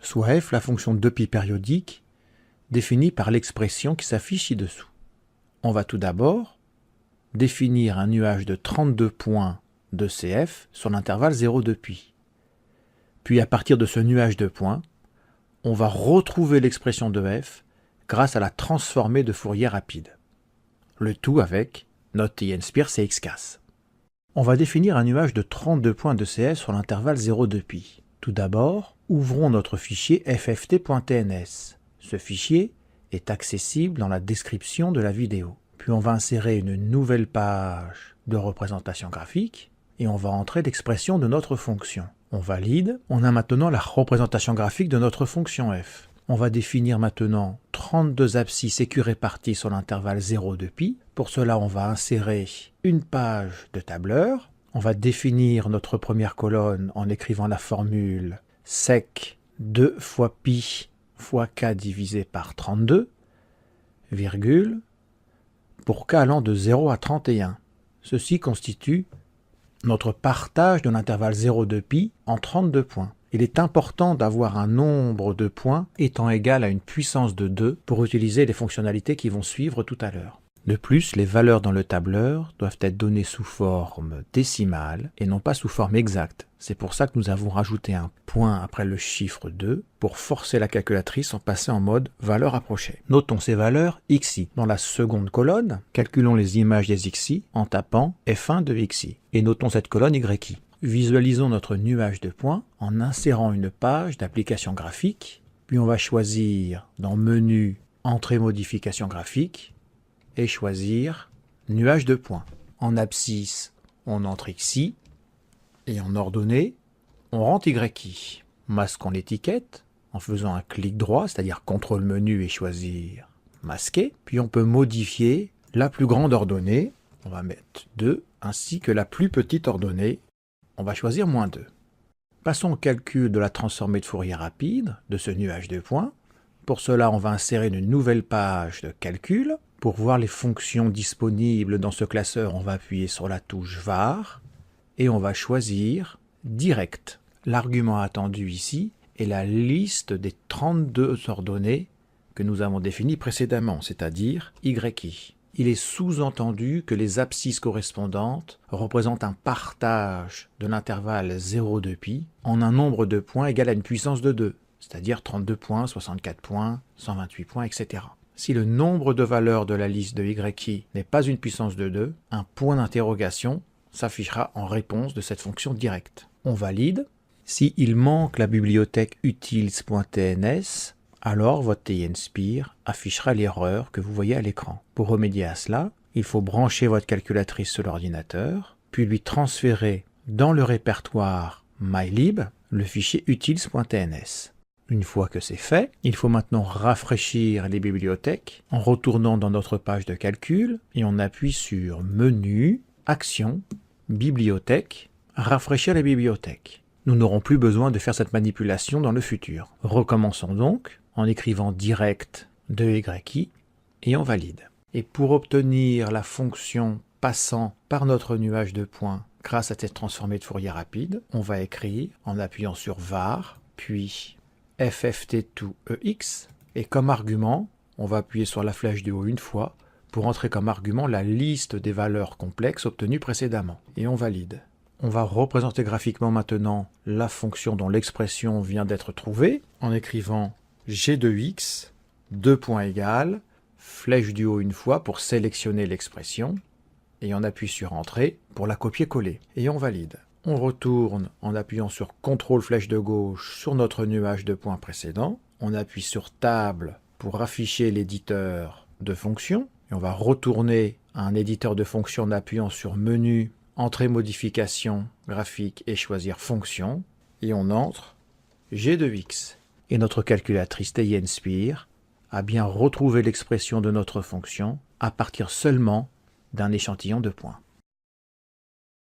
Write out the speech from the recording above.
soit f la fonction 2π périodique définie par l'expression qui s'affiche ci-dessous. On va tout d'abord définir un nuage de 32 points de CF sur l'intervalle 0,2π. Puis à partir de ce nuage de points, on va retrouver l'expression de f grâce à la transformée de Fourier rapide. Le tout avec notre T-n-sphere CX-CAS. On va définir un nuage de 32 points de CF sur l'intervalle 0,2π. Tout d'abord, ouvrons notre fichier fft.tns. Ce fichier est accessible dans la description de la vidéo. Puis on va insérer une nouvelle page de représentation graphique et on va entrer l'expression de notre fonction. On valide, on a maintenant la représentation graphique de notre fonction f. On va définir maintenant 32 abscisses équiréparties sur l'intervalle 0,2π. Pour cela, on va insérer une page de tableur. On va définir notre première colonne en écrivant la formule sec 2 fois pi fois k divisé par 32, virgule, pour k allant de 0 à 31. Ceci constitue notre partage de l'intervalle 0,2π en 32 points. Il est important d'avoir un nombre de points étant égal à une puissance de 2 pour utiliser les fonctionnalités qui vont suivre tout à l'heure. De plus, les valeurs dans le tableur doivent être données sous forme décimale et non pas sous forme exacte. C'est pour ça que nous avons rajouté un point après le chiffre 2 pour forcer la calculatrice en passer en mode valeur approchée. Notons ces valeurs xi. Dans la seconde colonne, calculons les images des xi en tapant f1 de xi. Et notons cette colonne yi. Visualisons notre nuage de points en insérant une page d'application graphique. Puis on va choisir dans Menu, Entrée modification graphique et choisir nuage de points. En abscisse, on entre xi et en ordonnée, on rentre yi. Masquons l'étiquette en faisant un clic droit, c'est-à-dire CTRL menu et choisir masquer. Puis on peut modifier la plus grande ordonnée, on va mettre 2, ainsi que la plus petite ordonnée, on va choisir -2. Passons au calcul de la transformée de Fourier rapide de ce nuage de points. Pour cela, on va insérer une nouvelle page de calcul. Pour voir les fonctions disponibles dans ce classeur, on va appuyer sur la touche var et on va choisir direct. L'argument attendu ici est la liste des 32 ordonnées que nous avons définies précédemment, c'est-à-dire yi. Il est sous-entendu que les abscisses correspondantes représentent un partage de l'intervalle 0,2π en un nombre de points égal à une puissance de 2, c'est-à-dire 32 points, 64 points, 128 points, etc. Si le nombre de valeurs de la liste de yi n'est pas une puissance de 2, un point d'interrogation s'affichera en réponse de cette fonction directe. On valide. S'il manque la bibliothèque utils.tns, alors votre T-n-sphere affichera l'erreur que vous voyez à l'écran. Pour remédier à cela, il faut brancher votre calculatrice sur l'ordinateur, puis lui transférer dans le répertoire mylib le fichier utils.tns. Une fois que c'est fait, il faut maintenant rafraîchir les bibliothèques en retournant dans notre page de calcul et on appuie sur Menu, Action, Bibliothèque, Rafraîchir les bibliothèques. Nous n'aurons plus besoin de faire cette manipulation dans le futur. Recommençons donc en écrivant direct de yi et on valide. Et pour obtenir la fonction passant par notre nuage de points grâce à cette transformée de Fourier rapide, on va écrire en appuyant sur var, puis fft2ex, et comme argument, on va appuyer sur la flèche du haut une fois pour entrer comme argument la liste des valeurs complexes obtenues précédemment. Et on valide. On va représenter graphiquement maintenant la fonction dont l'expression vient d'être trouvée en écrivant g de x, 2 points égales, flèche du haut une fois pour sélectionner l'expression, et on appuie sur Entrée pour la copier-coller. Et on valide. On retourne en appuyant sur CTRL flèche de gauche sur notre nuage de points précédent. On appuie sur Table pour afficher l'éditeur de fonctions. Et on va retourner à un éditeur de fonctions en appuyant sur Menu, Entrée modification graphique et choisir Fonction. Et on entre g de x. Et notre calculatrice T-n-sphere a bien retrouvé l'expression de notre fonction à partir seulement d'un échantillon de points.